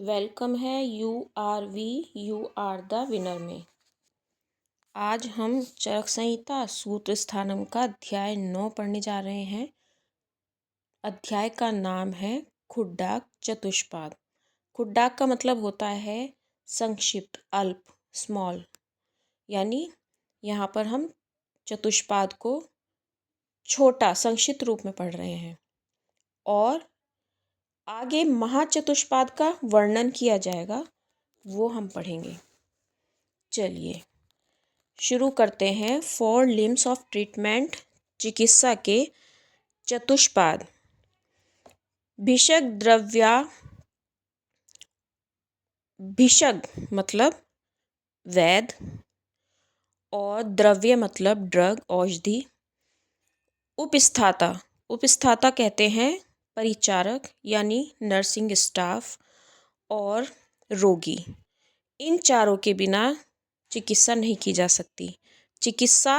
Welcome है you are the winner में। आज हम चरक संहिता सूत्र स्थानम का अध्याय 9 पढ़ने जा रहे हैं। अध्याय का नाम है खुड्डाक चतुष्पाद। खुड्डाक का मतलब होता है संक्षिप्त, अल्प, स्मॉल। यानी यहाँ पर हम चतुष्पाद को छोटा संक्षिप्त रूप में पढ़ रहे हैं और आगे महाचतुष्पाद का वर्णन किया जाएगा, वो हम पढ़ेंगे। चलिए शुरू करते हैं। 4 लिम्स ऑफ ट्रीटमेंट, चिकित्सा के चतुष्पाद। भिषक द्रव्या, भिषक मतलब वैद और द्रव्य मतलब ड्रग, औषधि। उपस्थाता, उपस्थाता कहते हैं परिचारक यानी नर्सिंग स्टाफ, और रोगी। इन चारों के बिना चिकित्सा नहीं की जा सकती। चिकित्सा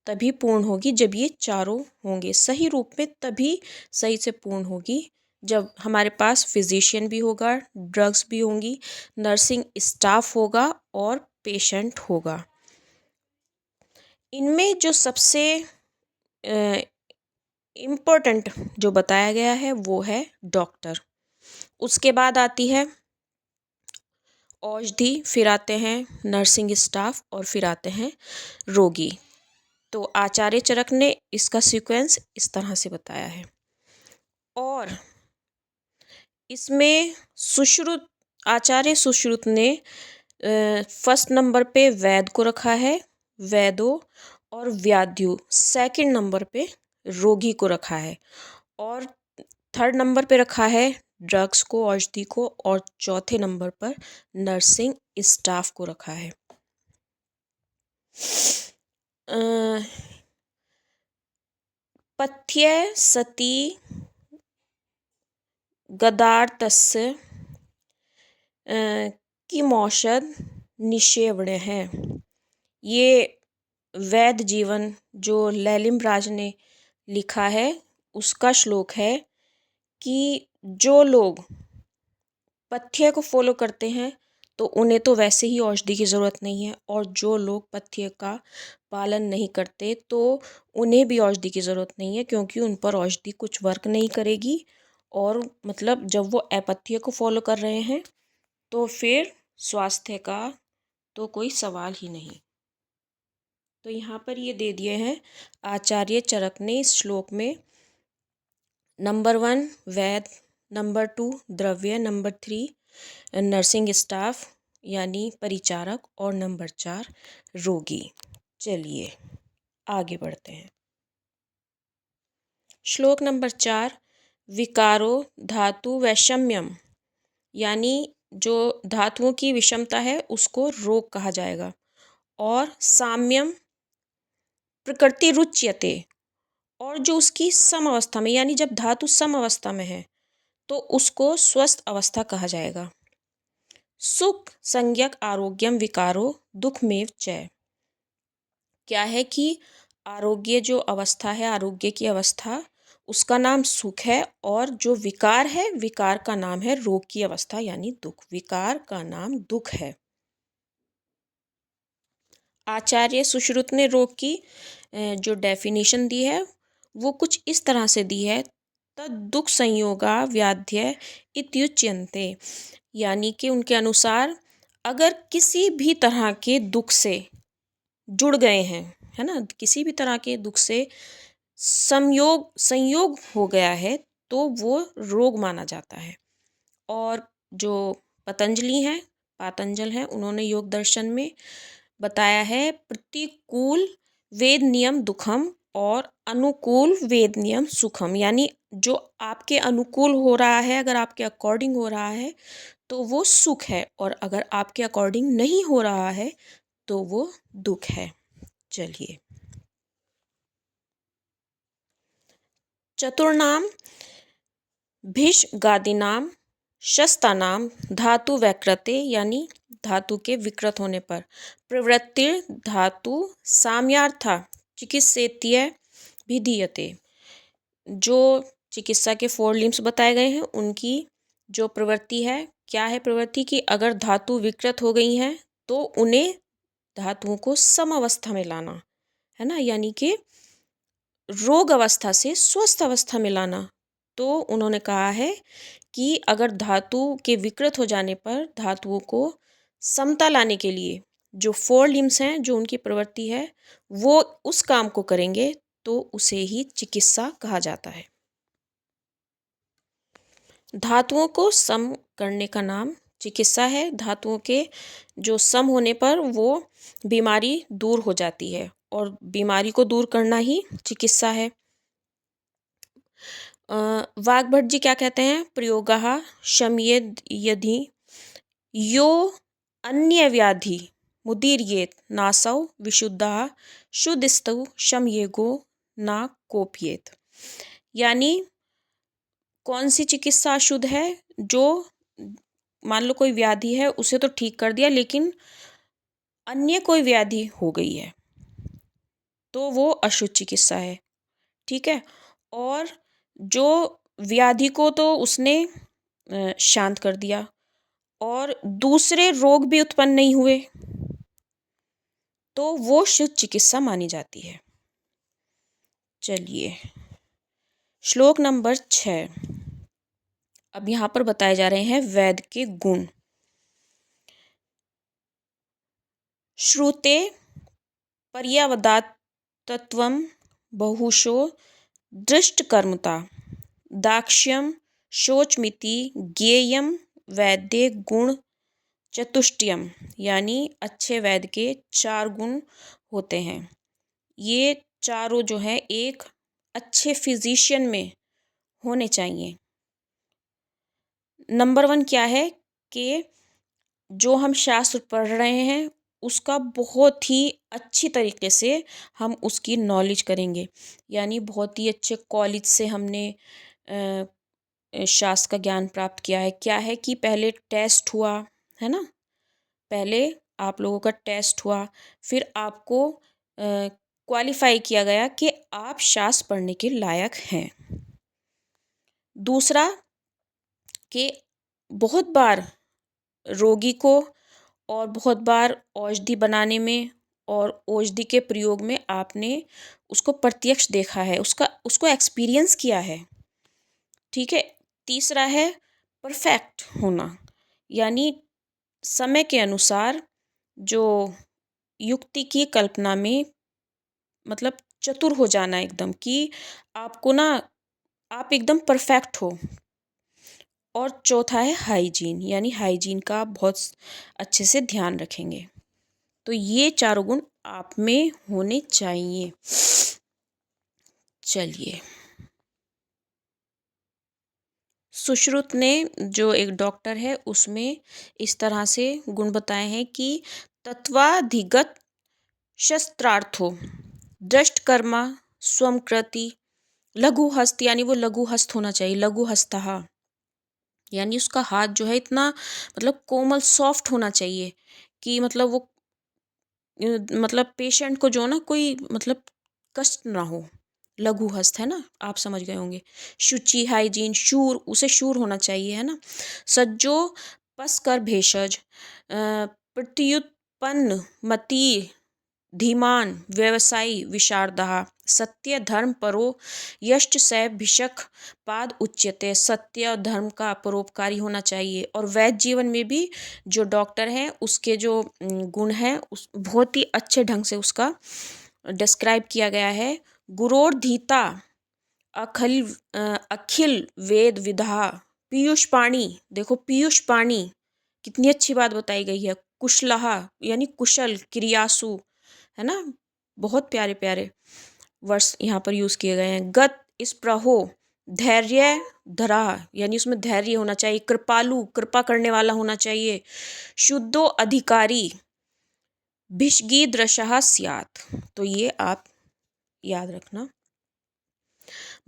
तभी पूर्ण होगी जब ये चारों होंगे सही रूप में, तभी सही से पूर्ण होगी जब हमारे पास फिजिशियन भी होगा, ड्रग्स भी होंगी, नर्सिंग स्टाफ होगा और पेशेंट होगा। इनमें जो सबसे इम्पोर्टेंट जो बताया गया है वो है डॉक्टर। उसके बाद आती है औषधि, फिर आते हैं नर्सिंग स्टाफ और फिर आते हैं रोगी। तो आचार्य चरक ने इसका सीक्वेंस इस तरह से बताया है। और इसमें सुश्रुत, आचार्य सुश्रुत ने फर्स्ट नंबर पे वैद को रखा है, वैदो, और व्याध्यु सेकंड नंबर पे रोगी को रखा है, और थर्ड नंबर पे रखा है ड्रग्स को, औषधि को, और चौथे नंबर पर नर्सिंग स्टाफ को रखा है। पथ्य सती गदार्थस्य किमौषध निषेवण है। ये वैद जीवन जो लैलिमराज ने लिखा है उसका श्लोक है कि जो लोग पथ्य को फॉलो करते हैं तो उन्हें तो वैसे ही औषधि की ज़रूरत नहीं है, और जो लोग पथ्य का पालन नहीं करते तो उन्हें भी औषधि की ज़रूरत नहीं है, क्योंकि उन पर औषधि कुछ वर्क नहीं करेगी। और मतलब जब वो अपथ्य को फॉलो कर रहे हैं तो फिर स्वास्थ्य का तो कोई सवाल ही नहीं। तो यहाँ पर ये दे दिए हैं आचार्य चरक ने इस श्लोक में। नंबर 1 वैद, नंबर 2 द्रव्य, नंबर 3 नर्सिंग स्टाफ यानी परिचारक, और नंबर 4 रोगी। चलिए आगे बढ़ते हैं। श्लोक नंबर 4, विकारो धातु वैषम्यम, यानी जो धातुओं की विषमता है उसको रोग कहा जाएगा। और साम्यम प्रकृति रुच्यते, और जो उसकी सम अवस्था में, यानी जब धातु सम अवस्था में है तो उसको स्वस्थ अवस्था कहा जाएगा। सुख संज्ञक आरोग्यम विकारो दुखमेव च, क्या है कि आरोग्य जो अवस्था है, आरोग्य की अवस्था, उसका नाम सुख है, और जो विकार है, विकार का नाम है रोग की अवस्था यानी दुख। विकार का नाम दुख है। आचार्य सुश्रुत ने रोग की जो डेफिनेशन दी है वो कुछ इस तरह से दी है, तद दुख संयोगा व्याध्य इत्युच्यन्ते, यानी कि उनके अनुसार अगर किसी भी तरह के दुख से जुड़ गए हैं, है ना, किसी भी तरह के दुख से संयोग हो गया है तो वो रोग माना जाता है। और जो पतंजलि हैं, पातंजल हैं, उन्होंने योग दर्शन में बताया है प्रतिकूल वेद नियम दुखम और अनुकूल वेद नियम सुखम, यानी जो आपके अनुकूल हो रहा है, अगर आपके अकॉर्डिंग हो रहा है तो वो सुख है, और अगर आपके अकॉर्डिंग नहीं हो रहा है तो वो दुख है। चलिए चतुर्नाम भिष गादिनाम शस्तानाम धातु वैकृते, यानी धातु के विकृत होने पर, प्रवृत्ति धातु साम्यार्था चिकित्सेत्य विधीयते, जो चिकित्सा के 4 लिम्स बताए गए हैं उनकी जो प्रवृत्ति है क्या है प्रवृत्ति कि अगर धातु विकृत हो गई हैं तो उन्हें धातुओं को सम अवस्था में लाना, है ना, यानी कि रोग अवस्था से स्वस्थ अवस्था में लाना। तो उन्होंने कहा है कि अगर धातु के विकृत हो जाने पर धातुओं को समता लाने के लिए जो फोर लिम्स हैं, जो उनकी प्रवृत्ति है, वो उस काम को करेंगे तो उसे ही चिकित्सा कहा जाता है। धातुओं को सम करने का नाम चिकित्सा है। धातुओं के जो सम होने पर वो बीमारी दूर हो जाती है और बीमारी को दूर करना ही चिकित्सा है। वाग्भट जी क्या कहते हैं? प्रयोगः शमयेद् यदि यो अन्य व्याधि मुदीर्येत नासौ विशुद्धः शुद्धस्तौ शमयेगो ना कोप्येत। यानी कौन सी चिकित्सा अशुद्ध है? जो मान लो कोई व्याधि है उसे तो ठीक कर दिया, लेकिन अन्य कोई व्याधि हो गई है तो वो अशुद्ध चिकित्सा है। ठीक है। और जो व्याधि को तो उसने शांत कर दिया और दूसरे रोग भी उत्पन्न नहीं हुए तो वो शुद्ध चिकित्सा मानी जाती है। चलिए, श्लोक नंबर 6। अब यहाँ पर बताए जा रहे हैं वैद्य के गुण। श्रुते पर्यावदात्तत्वं बहुशो दृष्टकर्मता दाक्ष्यम शोचमिति ज्ञेयम वैद्य गुण चतुष्टयम। यानी अच्छे वैद्य के 4 गुण होते हैं। ये चारों जो है एक अच्छे फिजिशियन में होने चाहिए। नंबर 1 क्या है कि जो हम शास्त्र पढ़ रहे हैं उसका बहुत ही अच्छी तरीके से हम उसकी नॉलेज करेंगे। यानी बहुत ही अच्छे कॉलेज से हमने शास्त्र का ज्ञान प्राप्त किया है। क्या है कि पहले टेस्ट हुआ, है ना, पहले आप लोगों का टेस्ट हुआ, फिर आपको क्वालिफाई किया गया कि आप शास्त्र पढ़ने के लायक हैं। दूसरा कि बहुत बार रोगी को और बहुत बार औषधि बनाने में और औषधि के प्रयोग में आपने उसको प्रत्यक्ष देखा है, उसको एक्सपीरियंस किया है। ठीक है। तीसरा है परफेक्ट होना, यानी समय के अनुसार जो युक्ति की कल्पना में मतलब चतुर हो जाना एकदम, कि आपको ना आप एकदम परफेक्ट हो। और चौथा है हाइजीन, यानी हाइजीन का बहुत अच्छे से ध्यान रखेंगे। तो ये 4 गुण आप में होने चाहिए। चलिए, सुश्रुत ने जो एक डॉक्टर है उसमें इस तरह से गुण बताए हैं कि तत्वाधिगत शस्त्रार्थो दृष्टकर्मा स्वमकृति लघु हस्त, यानी वो लघु हस्त होना चाहिए। लघु हस्तः यानी उसका हाथ जो है इतना मतलब कोमल सॉफ्ट होना चाहिए कि मतलब वो मतलब पेशेंट को जो ना कोई मतलब कष्ट ना हो। लघु हस्त है ना, आप समझ गए होंगे। शुचि, हाइजीन, शूर, उसे शूर होना चाहिए, है ना। सज्जो पसकर भेषज प्रत्युत्पन्न मति धीमान व्यवसायी विशारदः सत्य धर्म परो यश्च सैभिषक पाद उच्यते। सत्य और धर्म का परोपकारी होना चाहिए। और वैद्य जीवन में भी जो डॉक्टर हैं उसके जो गुण हैं उस बहुत ही अच्छे ढंग से उसका डिस्क्राइब किया गया है। गुरोर्धीता अखिल वेद विधा पीयूष पाणी। देखो पीयूष पाणी कितनी अच्छी बात बताई गई है। कुशलहा यानी कुशल, क्रियासु, है ना। बहुत प्यारे प्यारे वर्ड्स यहाँ पर यूज़ किए गए हैं। गत स्प्रहो धैर्य धरा, यानी उसमें धैर्य होना चाहिए। कृपालु, कृपा करने वाला होना चाहिए। शुद्धो अधिकारी भिषगीदृशः स्यात्। तो ये आप याद रखना।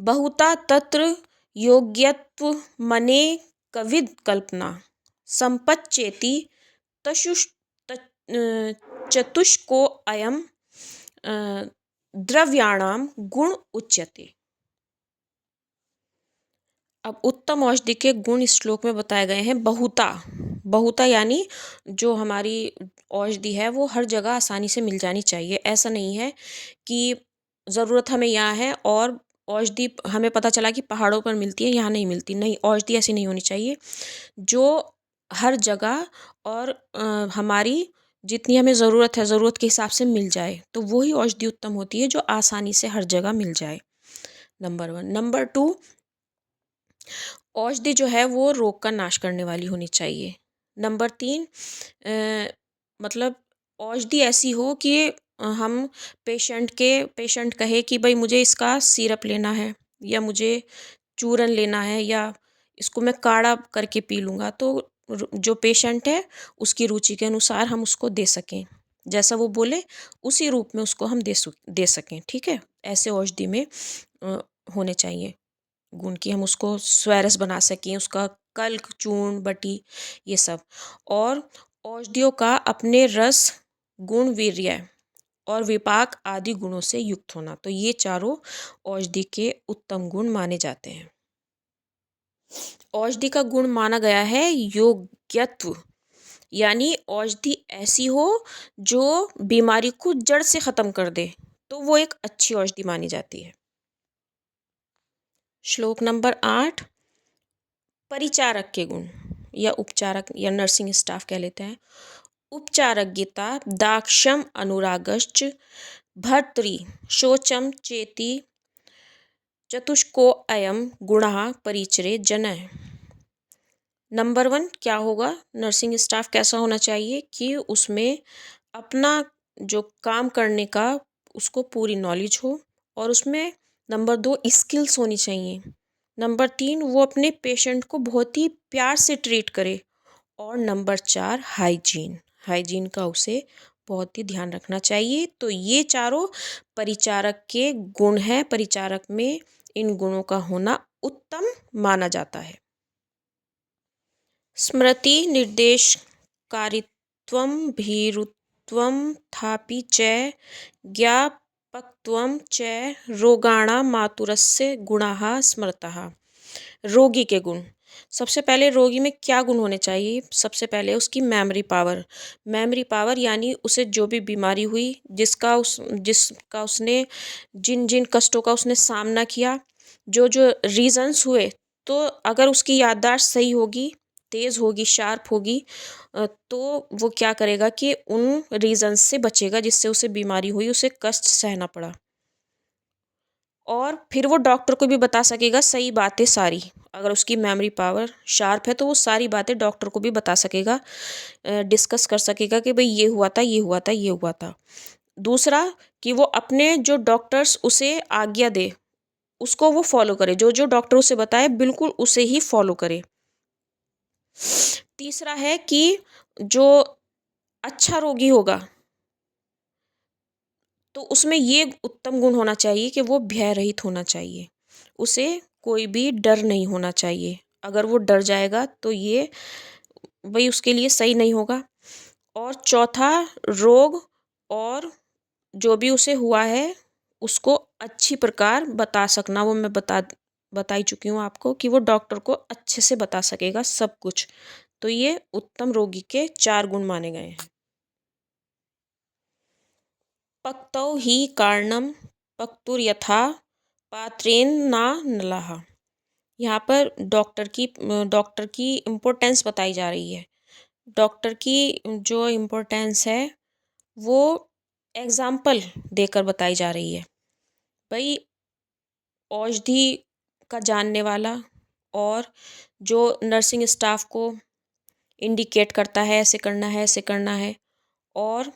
बहुता तत्र योग्यत्व मने कविद कल्पना संपच्चेति चतुष्को अयम द्रव्याणाम गुण उच्यते। अब उत्तम औषधि के गुण इस श्लोक में बताए गए हैं बहुता। बहुता यानी जो हमारी औषधि है वो हर जगह आसानी से मिल जानी चाहिए। ऐसा नहीं है कि ज़रूरत हमें यहाँ है और औषधि हमें पता चला कि पहाड़ों पर मिलती है, यहाँ नहीं मिलती। नहीं, औषधि ऐसी नहीं होनी चाहिए जो हर जगह और हमारी जितनी हमें ज़रूरत है, ज़रूरत के हिसाब से मिल जाए, तो वही औषधि उत्तम होती है जो आसानी से हर जगह मिल जाए। नंबर 1। नंबर 2, औषधि जो है वो रोग का नाश करने वाली होनी चाहिए। नंबर 3, मतलब औषधि ऐसी हो कि हम पेशेंट कहे कि भाई मुझे इसका सिरप लेना है या मुझे चूरन लेना है या इसको मैं काढ़ा करके पी लूँगा, तो जो पेशेंट है उसकी रुचि के अनुसार हम उसको दे सकें, जैसा वो बोले उसी रूप में उसको हम दे सकें। ठीक है, ऐसे औषधि में अ, होने चाहिए गुण की हम उसको स्वारस बना सकें, उसका कल्क, चूर्ण, बटी, ये सब। और औषधियों का अपने रस, गुण, वीर्य और विपाक आदि गुणों से युक्त होना, तो ये चारों औषधि के उत्तम गुण माने जाते हैं। औषधि का गुण माना गया है योग्यत्व, यानी औषधि ऐसी हो जो बीमारी को जड़ से खत्म कर दे, तो वो एक अच्छी औषधि मानी जाती है। श्लोक नंबर 8, परिचारक के गुण या उपचारक या नर्सिंग स्टाफ कह लेते हैं। उपचारज्ञता दाक्षम अनुरागश्च भर्तृ शोचम चेति चतुष्को अयम गुणः परिचरे जनः। नंबर 1 क्या होगा, नर्सिंग स्टाफ कैसा होना चाहिए कि उसमें अपना जो काम करने का उसको पूरी नॉलेज हो, और उसमें नंबर 2 स्किल्स होनी चाहिए। नंबर 3 वो अपने पेशेंट को बहुत ही प्यार से ट्रीट करे, और नंबर 4 हाइजीन, हाइजीन का उसे बहुत ही ध्यान रखना चाहिए। तो ये चारों परिचारक के गुण हैं। परिचारक में इन गुणों का होना उत्तम माना जाता है। स्मृति निर्देशकारित्वं भीरुत्वं थापि च ज्ञापकत्वं च रोगाणां मातुरस्य गुणाः स्मृतः। रोगी के गुण, सबसे पहले रोगी में क्या गुण होने चाहिए? सबसे पहले उसकी मेमोरी पावर यानी उसे जो भी बीमारी हुई, जिसका उसने जिन जिन कष्टों का उसने सामना किया, जो जो रीजंस हुए, तो अगर उसकी याददाश्त सही होगी, तेज़ होगी, शार्प होगी, तो वो क्या करेगा कि उन रीजंस से बचेगा जिससे उसे बीमारी हुई, उसे कष्ट सहना पड़ा, और फिर वो डॉक्टर को भी बता सकेगा सही बातें सारी। अगर उसकी मेमोरी पावर शार्प है तो वो सारी बातें डॉक्टर को भी बता सकेगा, डिस्कस कर सकेगा कि भाई ये हुआ था, ये हुआ था, ये हुआ था। दूसरा कि वो अपने जो डॉक्टर्स उसे आज्ञा दे उसको वो फॉलो करे, जो जो डॉक्टर उसे बताए बिल्कुल उसे ही फॉलो करे। तीसरा है कि जो अच्छा रोगी होगा तो उसमें ये उत्तम गुण होना चाहिए कि वो भय रहित होना चाहिए, उसे कोई भी डर नहीं होना चाहिए। अगर वो डर जाएगा तो ये वही उसके लिए सही नहीं होगा। और चौथा, रोग और जो भी उसे हुआ है उसको अच्छी प्रकार बता सकना, वो मैं बता ही चुकी हूँ आपको कि वो डॉक्टर को अच्छे से बता सकेगा सब कुछ। तो ये उत्तम रोगी के 4 गुण माने गए हैं। पक्तौ हि कारणम पक्तुर्यथा पात्रेण न नलः। यहाँ पर डॉक्टर की इम्पोर्टेंस बताई जा रही है। डॉक्टर की जो इम्पोर्टेंस है वो एग्जाम्पल देकर बताई जा रही है। भाई औषधि का जानने वाला और जो नर्सिंग स्टाफ को इंडिकेट करता है ऐसे करना है, ऐसे करना है, और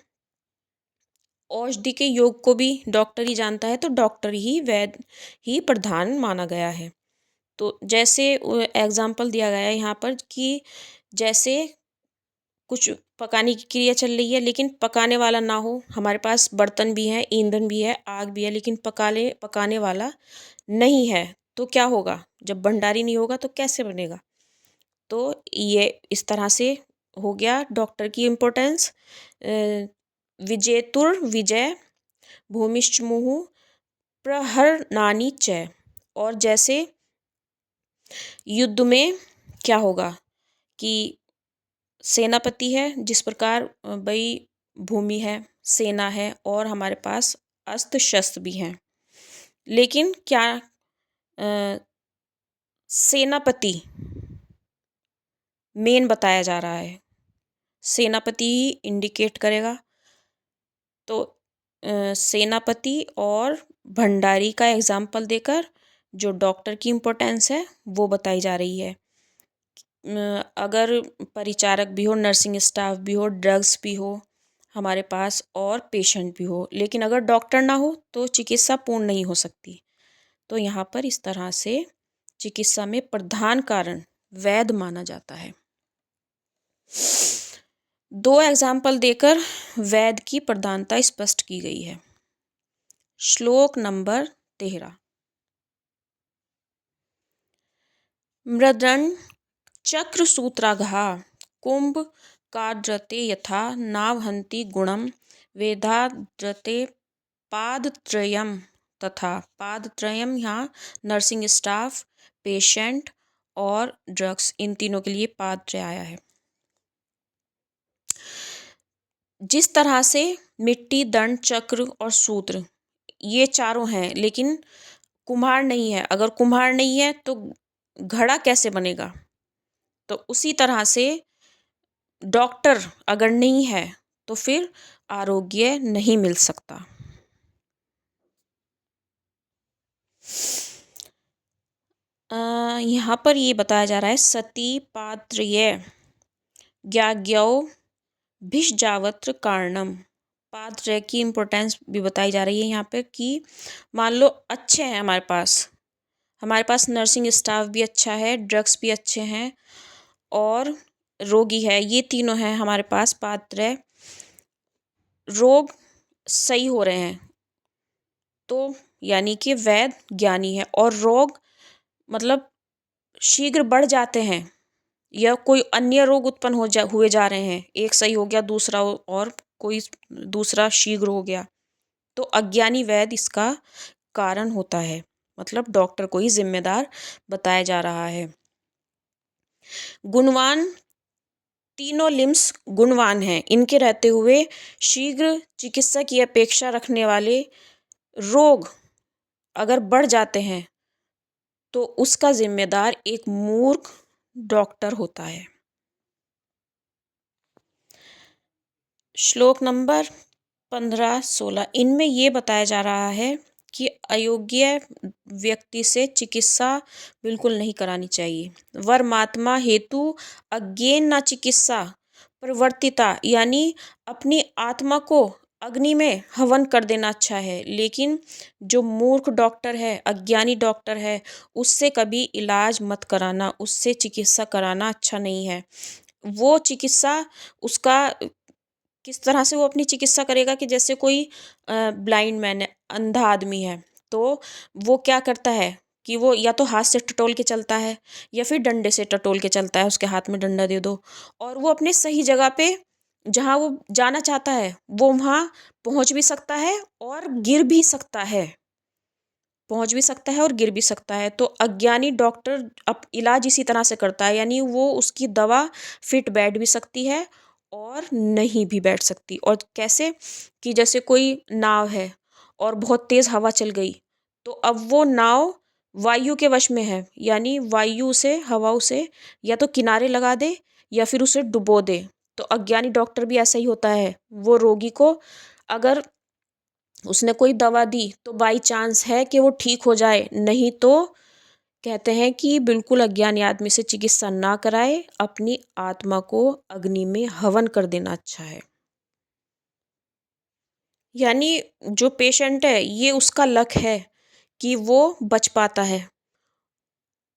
औषधि के योग को भी डॉक्टर ही जानता है, तो डॉक्टर ही वैद्य ही प्रधान माना गया है। तो जैसे एग्जाम्पल दिया गया है यहाँ पर कि जैसे कुछ पकाने की क्रिया चल रही है लेकिन पकाने वाला ना हो, हमारे पास बर्तन भी है, ईंधन भी है, आग भी है, लेकिन पकाने वाला नहीं है, तो क्या होगा? जब भंडारी नहीं होगा तो कैसे बनेगा? तो ये इस तरह से हो गया डॉक्टर की इम्पोर्टेंस। विजेतुर विजय भूमिश्च मुहु प्रहरणानि च। और जैसे युद्ध में क्या होगा कि सेनापति है, जिस प्रकार भाई भूमि है, सेना है और हमारे पास अस्त्र शस्त्र भी हैं, लेकिन क्या सेनापति मेन बताया जा रहा है, सेनापति ही इंडिकेट करेगा। तो सेनापति और भंडारी का एग्जाम्पल देकर जो डॉक्टर की इम्पोर्टेंस है वो बताई जा रही है। अगर परिचारक भी हो, नर्सिंग स्टाफ भी हो, ड्रग्स भी हो हमारे पास और पेशेंट भी हो, लेकिन अगर डॉक्टर ना हो तो चिकित्सा पूर्ण नहीं हो सकती। तो यहाँ पर इस तरह से चिकित्सा में प्रधान कारण वैद्य माना जाता है। दो एग्जाम्पल देकर वैद्य की प्रधानता स्पष्ट की गई है। श्लोक नंबर 13। मृदंड चक्र सूत्राघा कुंभ काद्रते यथा नावहन्ति गुणम वेदाद्रते पादत्रयम तथा। पादत्रयम यहाँ नर्सिंग स्टाफ, पेशेंट और ड्रग्स, इन तीनों के लिए पादत्रय आया है। जिस तरह से मिट्टी, दंड, चक्र और सूत्र ये चारों हैं, लेकिन कुम्हार नहीं है। अगर कुम्हार नहीं है तो घड़ा कैसे बनेगा? तो उसी तरह से डॉक्टर अगर नहीं है तो फिर आरोग्य नहीं मिल सकता। यहाँ पर ये बताया जा रहा है सती पात्र्य ज्ञाज्ञौ भिषजावत्र कारणम। पात्र्य की इम्पोर्टेंस भी बताई जा रही है यहाँ पे कि मान लो अच्छे हैं हमारे पास नर्सिंग स्टाफ भी अच्छा है, ड्रग्स भी अच्छे हैं और रोगी है, ये तीनों हैं हमारे पास पात्र्य, रोग सही हो रहे हैं तो यानी कि वैद्य ज्ञानी है। और रोग मतलब शीघ्र बढ़ जाते हैं या कोई अन्य रोग उत्पन्न हुए जा रहे हैं, एक सही हो गया दूसरा और कोई दूसरा शीघ्र हो गया, तो अज्ञानी वैद्य इसका कारण होता है। मतलब डॉक्टर को ही जिम्मेदार बताया जा रहा है। गुणवान, तीनों लिम्स गुणवान हैं, इनके रहते हुए शीघ्र चिकित्सा की अपेक्षा रखने वाले रोग अगर बढ़ जाते हैं तो उसका जिम्मेदार एक मूर्ख डॉक्टर होता है। श्लोक नंबर 15-16 इनमें ये बताया जा रहा है कि अयोग्य व्यक्ति से चिकित्सा बिल्कुल नहीं करानी चाहिए। वर्मात्मा हेतु अज्ञेन न चिकित्सा प्रवर्तिता, यानी अपनी आत्मा को अग्नि में हवन कर देना अच्छा है, लेकिन जो मूर्ख डॉक्टर है, अज्ञानी डॉक्टर है, उससे कभी इलाज मत कराना, उससे चिकित्सा कराना अच्छा नहीं है। वो चिकित्सा उसका किस तरह से वो अपनी चिकित्सा करेगा कि जैसे कोई ब्लाइंड मैन है, अंधा आदमी है, तो वो क्या करता है कि वो या तो हाथ से टटोल के चलता है या फिर डंडे से टटोल के चलता है, उसके हाथ में डंडा दे दो और वो अपने सही जगह पे जहाँ वो जाना चाहता है वो वहाँ पहुँच भी सकता है और गिर भी सकता है, पहुँच भी सकता है और गिर भी सकता है। तो अज्ञानी डॉक्टर अब इलाज इसी तरह से करता है, यानी वो उसकी दवा फिट बैठ भी सकती है और नहीं भी बैठ सकती। और कैसे कि जैसे कोई नाव है और बहुत तेज़ हवा चल गई तो अब वो नाव वायु के वश में है, यानी वायु से हवा उसे या तो किनारे लगा दे या फिर उसे डुबो दे। तो अज्ञानी डॉक्टर भी ऐसा ही होता है, वो रोगी को अगर उसने कोई दवा दी तो बाई चांस है कि वो ठीक हो जाए, नहीं तो कहते हैं कि बिल्कुल अज्ञानी आदमी से चिकित्सा ना कराए, अपनी आत्मा को अग्नि में हवन कर देना अच्छा है। यानी जो पेशेंट है ये उसका लक है कि वो बच पाता है,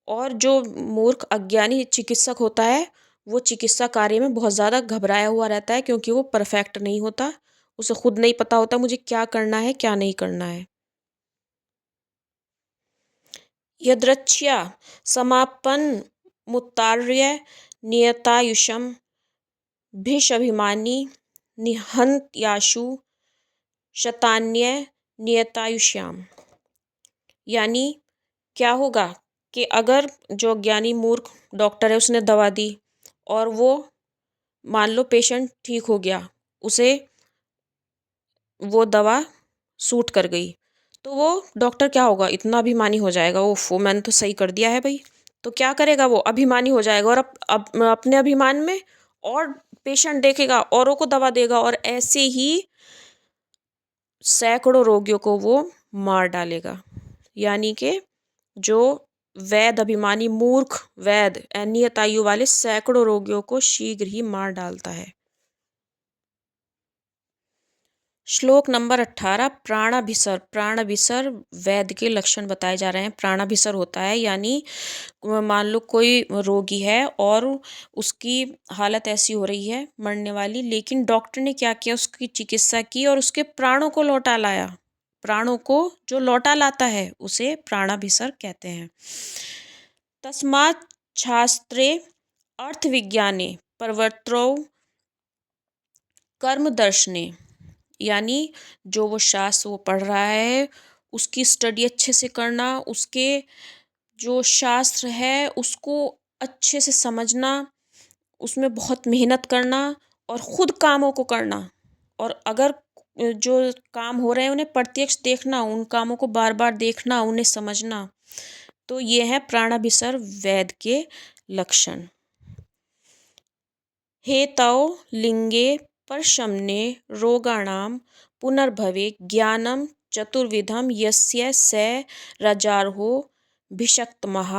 और जो मूर्ख अज्ञानी चिकित्सक होता है वो चिकित्सा कार्य में बहुत ज़्यादा घबराया हुआ रहता है, क्योंकि वो परफेक्ट नहीं होता, उसे खुद नहीं पता होता मुझे क्या करना है क्या नहीं करना है। यदृच्छया समापन्मुत्तार्य नियतायुषं भिषभिमानी निहन्त्याशु शतान्य नियतायुष्याम। यानी क्या होगा कि अगर जो ज्ञानी मूर्ख डॉक्टर है उसने दवा दी और वो मान लो पेशेंट ठीक हो गया, उसे वो दवा सूट कर गई, तो वो डॉक्टर क्या होगा, इतना अभिमानी हो जाएगा, ओफो मैंने तो सही कर दिया है भाई। तो क्या करेगा, वो अभिमानी हो जाएगा और अपने अभिमान में और पेशेंट देखेगा, औरों को दवा देगा और ऐसे ही सैकड़ों रोगियों को वो मार डालेगा। यानी कि जो वैद अभिमानी मूर्ख वैद अनियत आयु वाले सैकड़ों रोगियों को शीघ्र ही मार डालता है। श्लोक नंबर 18 प्राणाभिसर। प्राणाभिसर वैद के लक्षण बताए जा रहे हैं। प्राणाभिसर होता है यानी मान लो कोई रोगी है और उसकी हालत ऐसी हो रही है मरने वाली, लेकिन डॉक्टर ने क्या किया, उसकी चिकित्सा की और उसके प्राणों को लौटा लाया। प्राणों को जो लौटा लाता है उसे प्राणाभिसर कहते हैं। तस्मात् शास्त्रे अर्थविज्ञाने प्रवर्तौ कर्म दर्शने, यानी जो वो शास्त्र वो पढ़ रहा है उसकी स्टडी अच्छे से करना, उसके जो शास्त्र है उसको अच्छे से समझना, उसमें बहुत मेहनत करना और ख़ुद कामों को करना, और अगर जो काम हो रहे हैं उन्हें प्रत्यक्ष देखना, उन कामों को बार बार देखना, उन्हें समझना। तो ये है प्राणाभिसर वैद के लक्षण। हेतौ लिंगे परशमने रोगाणां पुनर्भवे ज्ञानं चतुर्विधं यस्य स राजार्हो भिषक्तमः।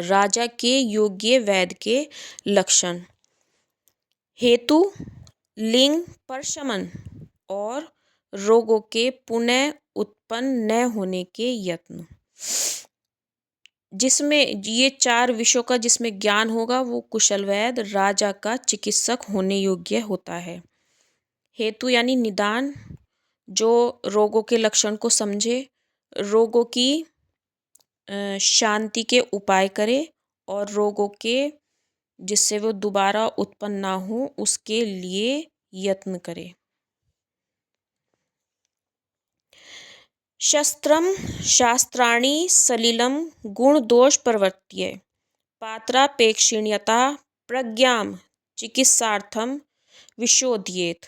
राजा के योग्य वैद के लक्षण। हेतु लिंग परशमन और रोगों के पुनः उत्पन्न न होने के यत्न। जिसमें ये 4 विषयों का जिसमें ज्ञान होगा वो कुशल वैद राजा का चिकित्सक होने योग्य होता है। हेतु यानी निदान, जो रोगों के लक्षण को समझे, रोगों की शांति के उपाय करे और रोगों के जिससे वो दोबारा उत्पन्न ना हो उसके लिए यत्न करे। शस्त्रम शास्त्राणि सलिलं गुणदोष प्रवर्त्य पात्रापेक्षिण्यता प्रज्ञां चिकित्सार्थम विशोधयेत्।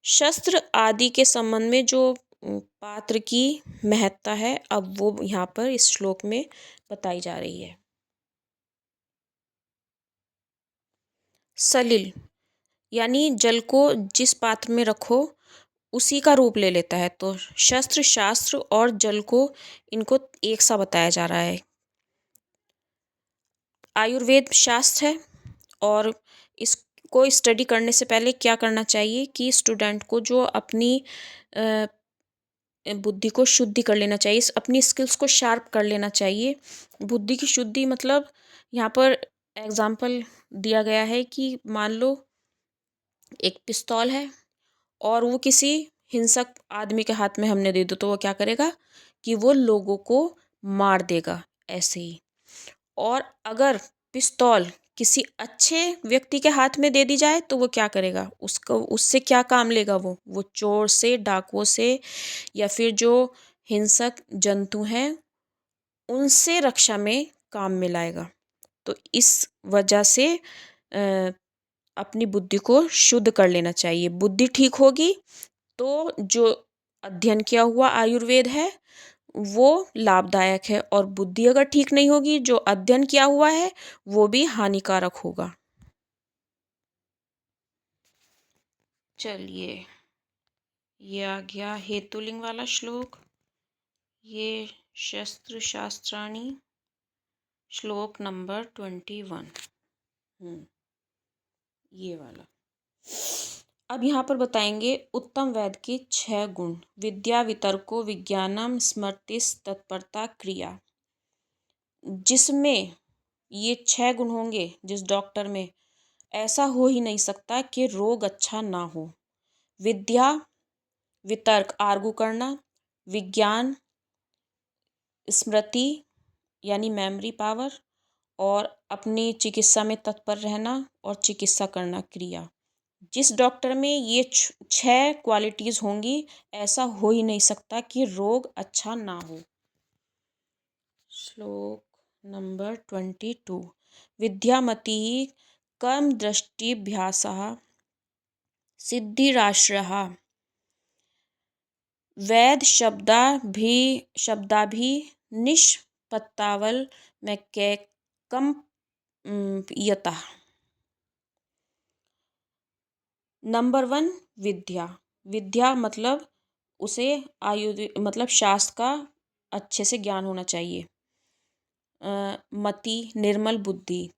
शस्त्र आदि के संबंध में जो पात्र की महत्ता है अब वो यहाँ पर इस श्लोक में बताई जा रही है। सलिल यानी जल को जिस पात्र में रखो उसी का रूप ले लेता है, तो शस्त्र शास्त्र और जल को इनको एक सा बताया जा रहा है। आयुर्वेद शास्त्र है और इसको स्टडी करने से पहले क्या करना चाहिए कि स्टूडेंट को जो अपनी बुद्धि को शुद्धि कर लेना चाहिए, अपनी स्किल्स को शार्प कर लेना चाहिए। बुद्धि की शुद्धि मतलब यहाँ पर एग्जाम्पल दिया गया है कि मान लो एक पिस्तौल है और वो किसी हिंसक आदमी के हाथ में हमने दे दो तो वो क्या करेगा कि वो लोगों को मार देगा ऐसे ही। और अगर पिस्तौल किसी अच्छे व्यक्ति के हाथ में दे दी जाए तो वो क्या करेगा, उसको उससे क्या काम लेगा, वो चोर से, डाकुओं से या फिर जो हिंसक जंतु हैं उनसे रक्षा में काम में लाएगा। तो इस वजह से अपनी बुद्धि को शुद्ध कर लेना चाहिए। बुद्धि ठीक होगी तो जो अध्ययन किया हुआ आयुर्वेद है वो लाभदायक है, और बुद्धि अगर ठीक नहीं होगी जो अध्ययन किया हुआ है वो भी हानिकारक होगा। चलिए, ये आ गया हेतुलिंग वाला श्लोक। ये शस्त्र शास्त्राणी श्लोक नंबर 21, ये वाला। अब यहाँ पर बताएंगे उत्तम वैद के 6 गुण। विद्या वितर्को विज्ञानम स्मृतिस् तत्परता क्रिया। जिसमें ये 6 गुण होंगे जिस डॉक्टर में, ऐसा हो ही नहीं सकता कि रोग अच्छा ना हो। विद्या वितर्क आर्गू करना, विज्ञान स्मृति यानी मेमोरी पावर, और अपनी चिकित्सा में तत्पर रहना और चिकित्सा करना क्रिया। जिस डॉक्टर में ये 6 क्वालिटीज़ होंगी ऐसा हो ही नहीं सकता कि रोग अच्छा ना हो। श्लोक नंबर 22। विद्यामती कर्मदृष्टिभ्यासः सिद्धिराश्रयः वैद्यशब्दाभिनिष्पत्तावलमैकैकं यतः। नंबर 1 विद्या। विद्या मतलब उसे मतलब शास्त्र का अच्छे से ज्ञान होना चाहिए। मति निर्मल बुद्धि।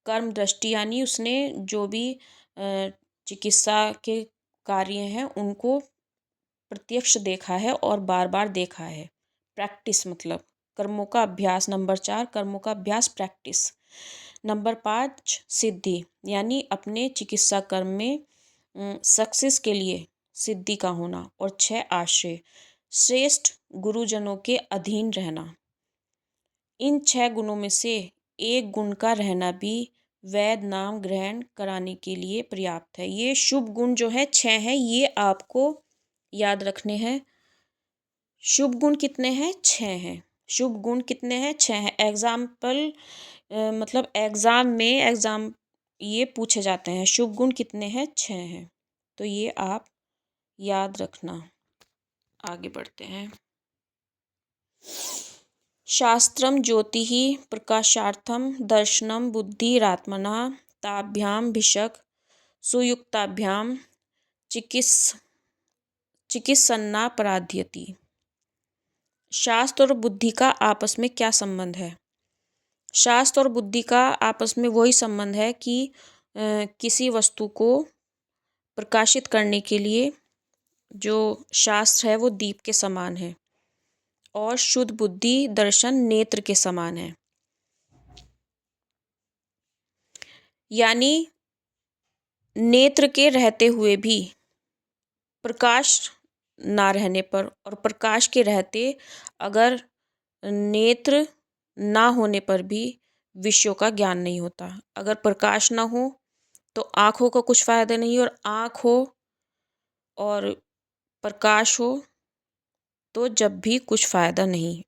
कर्म दृष्टि यानी उसने जो भी चिकित्सा के कार्य हैं उनको प्रत्यक्ष देखा है और बार बार देखा है। प्रैक्टिस मतलब कर्मों का अभ्यास। नंबर 4 कर्मों का अभ्यास प्रैक्टिस। नंबर 5 सिद्धि यानी अपने चिकित्सा कर्म में सक्सेस के लिए सिद्धि का होना। और 6 आश्रय श्रेष्ठ गुरुजनों के अधीन रहना। इन 6 गुणों में से एक गुण का रहना भी वैद नाम ग्रहण कराने के लिए पर्याप्त है। ये शुभ गुण जो है 6 है, ये आपको याद रखने हैं। शुभ गुण कितने हैं? 6 हैं। शुभ गुण कितने हैं? 6 हैं। एग्जाम्पल मतलब एग्जाम ये पूछे जाते हैं। शुभ गुण कितने हैं? 6 हैं। तो ये आप याद रखना। आगे बढ़ते हैं। शास्त्रम ज्योतिः प्रकाशार्थम दर्शनम बुद्धिरात्मनः ताभ्याम भिषक सुयुक्ताभ्याम चिकित्सन्नापराध्यति। शास्त्र और बुद्धि का आपस में क्या संबंध है? शास्त्र और बुद्धि का आपस में वही संबंध है कि किसी वस्तु को प्रकाशित करने के लिए जो शास्त्र है वो दीप के समान है और शुद्ध बुद्धि दर्शन नेत्र के समान है। यानी नेत्र के रहते हुए भी प्रकाश ना रहने पर और प्रकाश के रहते अगर नेत्र ना होने पर भी विषयों का ज्ञान नहीं होता। अगर प्रकाश ना हो तो आँखों का कुछ फायदा नहीं, और आँख हो और प्रकाश हो तो जब भी कुछ फायदा नहीं।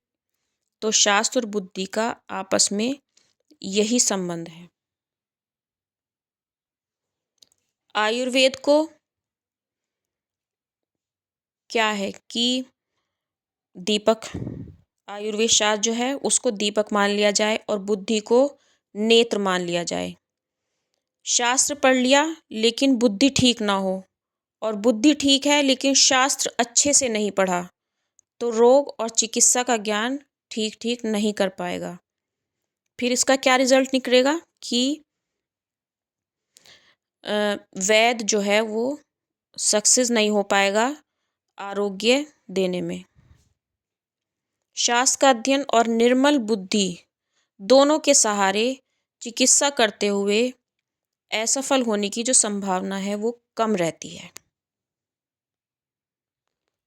तो शास्त्र और बुद्धि का आपस में यही संबंध है। आयुर्वेद को क्या है कि दीपक, आयुर्वेद शास्त्र जो है उसको दीपक मान लिया जाए और बुद्धि को नेत्र मान लिया जाए। शास्त्र पढ़ लिया लेकिन बुद्धि ठीक ना हो, और बुद्धि ठीक है लेकिन शास्त्र अच्छे से नहीं पढ़ा, तो रोग और चिकित्सा का ज्ञान ठीक नहीं कर पाएगा। फिर इसका क्या रिजल्ट निकलेगा कि वैद जो है वो सक्सेस नहीं हो पाएगा आरोग्य देने में। शास्त्र का अध्ययन और निर्मल बुद्धि दोनों के सहारे चिकित्सा करते हुए असफल होने की जो संभावना है वो कम रहती है।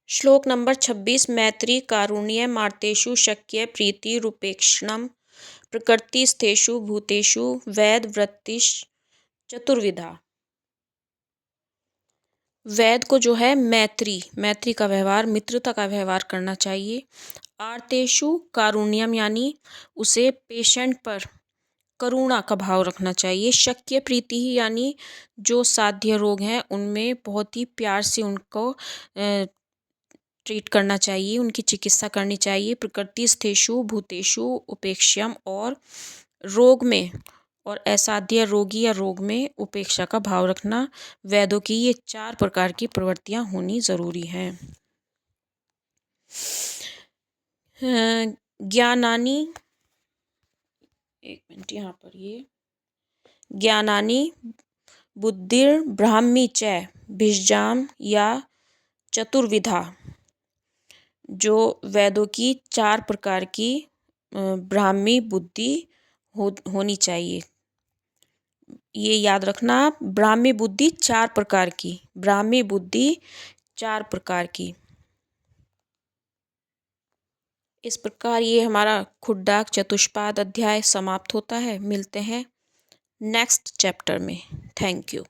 श्लोक नंबर 26। मैत्री कारुण्य मार्तेषु शक्य प्रीति रूपेक्षणम प्रकृतिस्थेषु भूतेषु वैद वृत्तिश चतुर्विधा। वैद को जो है मैत्री का व्यवहार, मित्रता का व्यवहार करना चाहिए। आर्तेषु कारुण्यम यानी उसे पेशेंट पर करुणा का भाव रखना चाहिए। शक्य प्रीति ही यानी जो साध्य रोग हैं उनमें बहुत ही प्यार से उनको ट्रीट करना चाहिए, उनकी चिकित्सा करनी चाहिए। प्रकृतिस्थेषु भूतेषु उपेक्ष्यम, और रोग में और असाध्य रोगी या रोग में उपेक्षा का भाव रखना। वैद्यों की ये 4 प्रकार की प्रवृत्तियां होनी जरूरी हैं। ज्ञानानि, एक मिनट यहाँ पर, ये ज्ञानानि बुद्धिर ब्राह्मी च भिषजाम या चतुर्विधा। जो वैद्यों की 4 प्रकार की ब्राह्मी बुद्धि होनी चाहिए। ये याद रखना आप, ब्राह्मी बुद्धि 4 प्रकार की, ब्राह्मी बुद्धि 4 प्रकार की। इस प्रकार ये हमारा खुड्डाक चतुष्पाद अध्याय समाप्त होता है। मिलते हैं नेक्स्ट चैप्टर में। Thank you.